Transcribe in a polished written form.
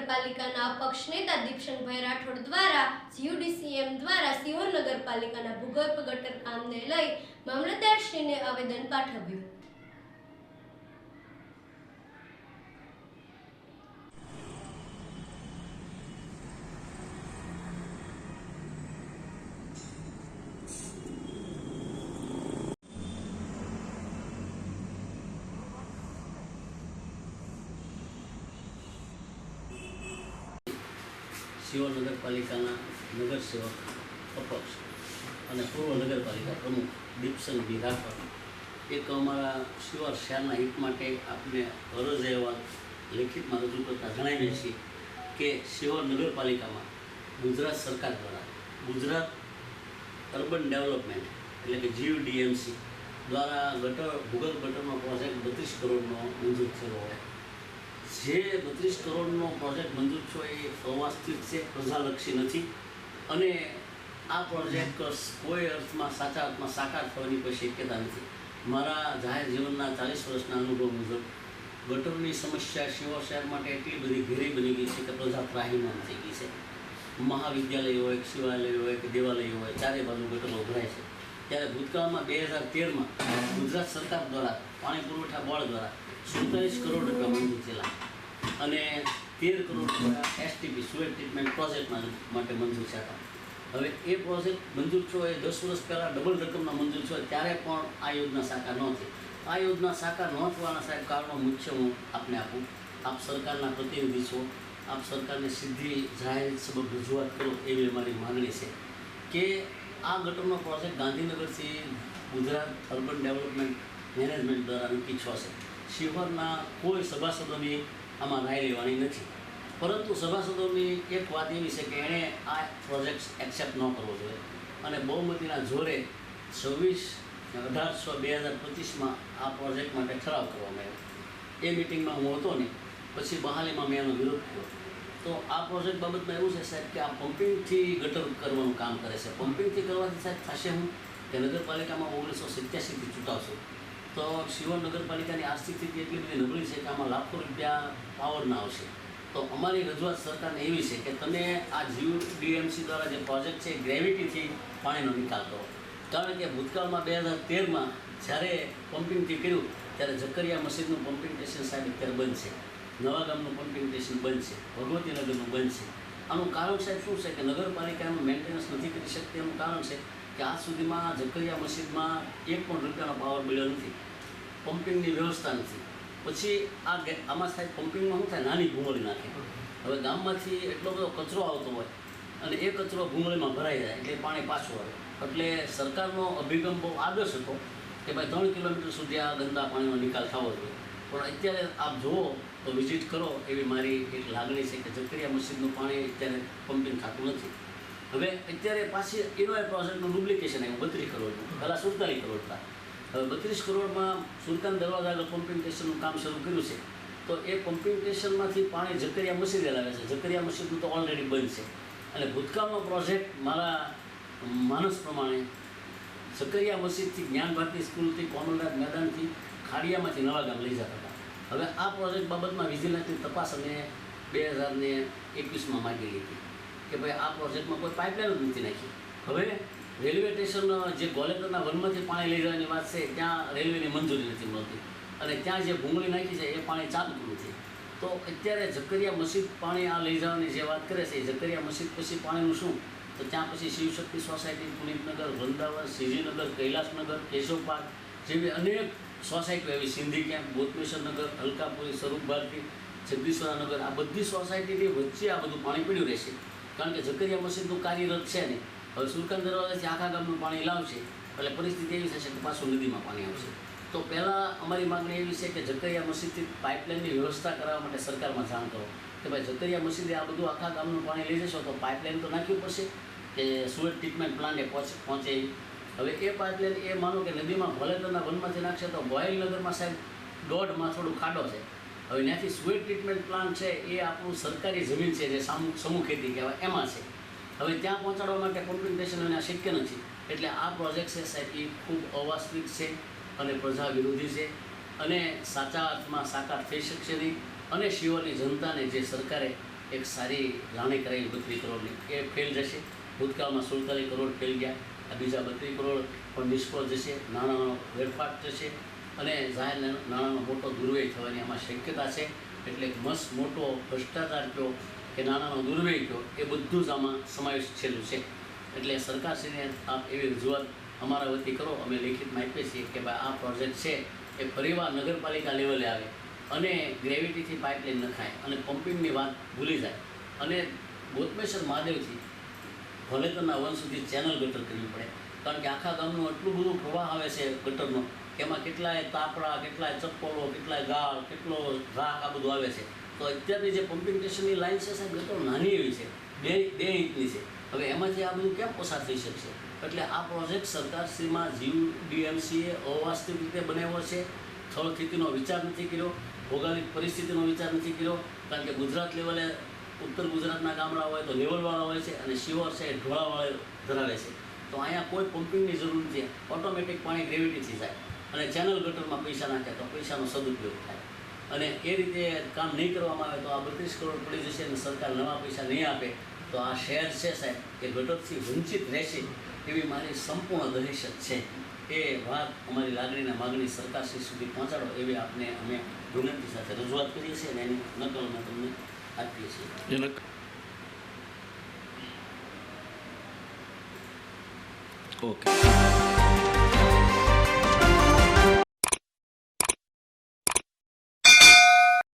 નગરપાલિકાના અપક્ષ નેતા દીપશંકભાઈ રાઠોડ દ્વારા યુડીસીએમ દ્વારા સિહોર નગરપાલિકાના ભૂગર્ભ ગટર કામને લઈ મામલતદારશ્રીને આવેદન પાઠવ્યું. સિહોર નગરપાલિકાના નગરસેવક અપક્ષ અને પૂર્વ નગરપાલિકા પ્રમુખ દીપશંકભાઈ રાઠોડ એક અમારા સિહોર શહેરના હિત માટે આપને અરજ અહેવાલ લેખિતમાં રજૂ કરતા જણાવીએ છીએ કે સિહોર નગરપાલિકામાં ગુજરાત સરકાર દ્વારા ગુજરાત અર્બન ડેવલપમેન્ટ એટલે કે GUDMC દ્વારા ભૂગર્ભ ગટરનો પ્રોજેક્ટ 32 કરોડનો મંજૂર થયો હોય. જે 32 કરોડનો પ્રોજેક્ટ મંજૂર થયો એ અવાસ્તવિક છે, પ્રજાલક્ષી નથી અને આ પ્રોજેક્ટ કોઈ અર્થમાં સાચા અર્થમાં સાકાર થવાની કોઈ શક્યતા નથી. મારા જાહેર જીવનના 40 વર્ષના અનુભવ મુજબ ગટરની સમસ્યા સિહોર શહેર માટે એટલી બધી ઘેરી બની ગઈ છે કે પ્રજા ત્રાહીમામ થઈ ગઈ છે. મહાવિદ્યાલય હોય, શિવાલય હોય કે દેવાલય હોય, ચારે બાજુ ગટરો ઉભરાય છે. ત્યારે ભૂતકાળમાં 2013માં ગુજરાત સરકાર દ્વારા પાણી પુરવઠા બોર્ડ દ્વારા 47 કરોડ રૂપિયા મંજૂર થયેલા અને 13 કરોડ રૂપિયા STP સુએજ ટ્રીટમેન્ટ પ્રોજેક્ટ માટે મંજૂર થયા. હવે એ પ્રોજેક્ટ મંજૂર થયો એ 10 વર્ષ પહેલાં ડબલ રકમના મંજૂર થયો ત્યારે પણ આ યોજના સાકાર ન થઈ. આ યોજના સાકાર ન થવાના સાહેબ કારણો મુખ્ય હું આપને આપું. આપ સરકારના પ્રતિનિધિ છો, આપ સરકારને સીધી જાહેર સબબ રજૂઆત કરો એવી અમારી માગણી છે કે આ ગટરનો પ્રોજેક્ટ ગાંધીનગરથી ગુજરાત અર્બન ડેવલપમેન્ટ મેનેજમેન્ટ દ્વારા નક્કી થયો છે. સિહોરના કોઈ સભાસદોની આમાં રાય લેવાની નથી, પરંતુ સભાસદોની એક વાત એવી છે કે એણે આ પ્રોજેક્ટ એક્સેપ્ટ ન કરવો જોઈએ અને બહુમતીના જોરે 26/18/2025માં આ પ્રોજેક્ટ માટે ઠરાવ કરવામાં આવ્યો. એ મિટિંગમાં હું હતો ને, પછી બહાલીમાં મેં એનો વિરોધ કર્યો. તો આ પ્રોજેક્ટ બાબતમાં એવું છે સાહેબ કે આ પમ્પિંગથી ગટર કરવાનું કામ કરે છે. પમ્પિંગથી કરવાથી સાહેબ થશે હું કે નગરપાલિકામાં 1987થી ચૂંટાવશું તો સિહોર નગરપાલિકાની આર્થિક સ્થિતિ એટલી બધી નબળી છે કે આમાં લાખો રૂપિયા પાવરના આવશે. તો અમારી રજૂઆત સરકારને એવી છે કે તમે આ GUDMC દ્વારા જે પ્રોજેક્ટ છે ગ્રેવિટીથી પાણીનો નિકાલ કરો. કારણ કે ભૂતકાળમાં 2013માં જ્યારે પમ્પિંગથી કર્યું ત્યારે ઝકરિયા મસ્જિદનું પમ્પિંગ સ્ટેશન સાહેબ અત્યારે બંધ છે, નવાગામનું પમ્પિંગ સ્ટેશન બંધ છે, ભગવતીનગરનું બંધ છે. આનું કારણ સાહેબ શું છે કે નગરપાલિકાનું મેન્ટેનન્સ નથી કરી શકતી. એનું કારણ છે કે આજ સુધીમાં ઝકરિયા મસ્જિદમાં 1 પણ રૂપિયાનો પાવર બિલ્યો નથી, પમ્પિંગની વ્યવસ્થા નથી. પછી આમાં સાહેબ પમ્પિંગમાં શું થાય, નાની ભૂંગળી નાખે. હવે ગામમાંથી એટલો બધો કચરો આવતો હોય અને એ કચરો ભૂંગળીમાં ભરાઈ જાય એટલે પાણી પાછું આવે. એટલે સરકારનો અભિગમ બહુ આદર્શ હતો કે ભાઈ 3 કિલોમીટર સુધી આ ગંદા પાણીનો નિકાલ થવો જોઈએ. પણ અત્યારે આપ જુઓ તો વિઝિટ કરો એવી મારી એક લાગણી છે કે ઝકરિયા મસ્જિદનું પાણી અત્યારે પમ્પિંગ થતું નથી. હવે અત્યારે પાછી એનો એ પ્રોજેક્ટનું ડુપ્લિકેશન આવ્યું 32 કરોડનું, પહેલાં 47 કરોડ હતા. હવે 32 કરોડમાં સુલતાન દરવાજા આગળ પમ્પિંગ સ્ટેશનનું કામ શરૂ કર્યું છે. તો એ પમ્પિંગ સ્ટેશનમાંથી પાણી ઝકરિયા મસ્જિદે લાવે છે. ઝકરિયા મસ્જિદનું તો ઓલરેડી બંધ છે અને ભૂતકાળનો પ્રોજેક્ટ મારા માનસ પ્રમાણે ઝકરિયા મસ્જિદથી જ્ઞાન ભારતી સ્કૂલથી કોમલનાથ મેદાનથી ખાડિયામાંથી નવાગામ લઈ જતા હતા. હવે આ પ્રોજેક્ટ બાબતમાં વિજિલન્સની તપાસ અમે 2021માં માંગેલી હતી કે ભાઈ આ પ્રોજેક્ટમાં કોઈ પાઇપલાઇન જ નથી નાખી. હવે રેલવે સ્ટેશન જે ગોલેતરના વનમાંથી પાણી લઈ જવાની વાત છે ત્યાં રેલવેની મંજૂરી નથી મળતી અને ત્યાં જે ભૂંગળી નાખી છે એ પાણી ચાલતું નથી. તો અત્યારે ઝકરિયા મસ્જિદ પાણી આ લઈ જવાની જે વાત કરે છે એ ઝકરિયા મસ્જિદ પછી પાણીનું શું? તો ત્યાં પછી શિવશક્તિ સોસાયટી, પુનિતનગર, વૃંદાવન, શ્રીજીનગર, કૈલાસનગર, કેશવ પાર્ક જેવી અનેક સોસાયટીઓ એવી, સિંધી કેમ્પ, બોધમેશ્વરનગર, અલકાપુરી, સ્વરૂપ ભારતી, જગદીશ્વરનગર, આ બધી સોસાયટીની વચ્ચે આ બધું પાણી પડ્યું રહેશે. કારણ કે ઝકરિયા મસ્જિદનું કાર્યરત છે નહીં. હવે સુલતાન દરવાજાથી આખા ગામનું પાણી લાવશે એટલે પરિસ્થિતિ એવી થશે કે પાછું નદીમાં પાણી આવશે. તો પહેલાં અમારી માગણી એવી છે કે ઝકરિયા મસ્જિદથી પાઇપલાઇનની વ્યવસ્થા કરવા માટે સરકારમાં જાણ કરો કે ભાઈ ઝકરિયા મસ્જિદે આ બધું આખા ગામનું પાણી લઈ જશો તો પાઇપલાઇન તો નાખવી પડશે કે સુએજ ટ્રીટમેન્ટ પ્લાન્ટે પહોંચે. હવે એ પાઇપલાઇન એ માનો કે નદીમાં ભોલેતરના વનમાંથી નાખશે તો ગોયલનગરમાં સાહેબ 1.5 માથોડું ખાડો છે. હવે ત્યાંથી સુએજ ટ્રીટમેન્ટ પ્લાન્ટ છે એ આપણું સરકારી જમીન છે જે સમૂહ ખેતી કહેવાય એમાં છે. હવે ત્યાં પહોંચાડવા માટે પમ્પિંગ સ્ટેશન એને શક્ય નથી. એટલે આ પ્રોજેક્ટ છે સાહેબ એ ખૂબ અવાસ્તવિક છે અને પ્રજા વિરોધી છે અને સાચા અર્થમાં સાકાર થઈ શકશે નહીં અને સિહોરની જનતાને જે સરકારે એક સારી લાણી કરાવી 32 કરોડની એ ફેલ જશે. ભૂતકાળમાં 47 કરોડ ફેલ ગયા, આ બીજા 32 કરોડ પણ નિષ્ફળ જશે, નાણાંનો વેડફાટ થશે અને જાહેર નાણાંનો મોટો દુર્વ્યય થવાની આમાં શક્યતા છે. એટલે એક મસ્ત મોટો ભ્રષ્ટાચાર કહો કે નાણાંનો દુર્વ્યય કહો એ બધું જ આમાં સમાવેશ થયેલું છે. એટલે સરકારશ્રીને આપ એવી રજૂઆત અમારા વતી કરો. અમે લેખિતમાં આપીએ છીએ કે ભાઈ આ પ્રોજેક્ટ છે એ ફરીવાર નગરપાલિકા લેવલે આવે અને ગ્રેવિટીથી પાઇપલાઇન નખાય અને પમ્પિંગની વાત ભૂલી જાય અને ગોતમેશ્વર મહાદેવથી ભલેતરના વન સુધી ચેનલ ગટર કરવી પડે. કારણ કે આખા ગામનું એટલું બધું પ્રવાહ આવે છે ગટરનો કે એમાં કેટલાય તાપડા, કેટલાય ચપ્પલો, કેટલાય ગાળ, કેટલો રાખ આ બધું આવે છે. તો અત્યારની જે પમ્પિંગ સ્ટેશનની લાઈન છે સાહેબ ગટર નાની એવી છે, 2 ઇંચની છે. હવે એમાંથી આ બધું કેમ પસાર થઈ શકશે? એટલે આ પ્રોજેક્ટ સરકારશ્રીમાં GUDMCએ અવાસ્તવિક રીતે બનાવ્યો છે. સ્થળ સ્થિતિનો વિચાર નથી કર્યો, ભૌગોલિક પરિસ્થિતિનો વિચાર નથી કર્યો. કારણ કે ગુજરાત લેવલે ઉત્તર ગુજરાતના ગામડા હોય તો લેવલવાળા હોય છે અને શિવર છે એ ઢોળાવાળા ધરાવે છે. તો અહીંયા કોઈ પમ્પિંગની જરૂર નથી, ઓટોમેટિક પાણી ગ્રેવિટીથી જાય અને ચેનલ ગટરમાં પૈસા નાખે તો પૈસાનો સદુપયોગ થાય. અને એ રીતે કામ નહીં કરવામાં આવે તો આ 32 કરોડ પડી જશે અને સરકાર નવા પૈસા નહીં આપે તો આ શહેર છે સાહેબ એ ગટરથી વંચિત રહેશે એવી મારી સંપૂર્ણ દહેશત છે. એ વાત અમારી લાગણીના માગણી સરકારશ્રી સુધી પહોંચાડો એવી આપને અમે વિનંતી સાથે રજૂઆત કરીએ છીએ અને એની નકલ અમે તમને આપીએ છીએ. ઓકે.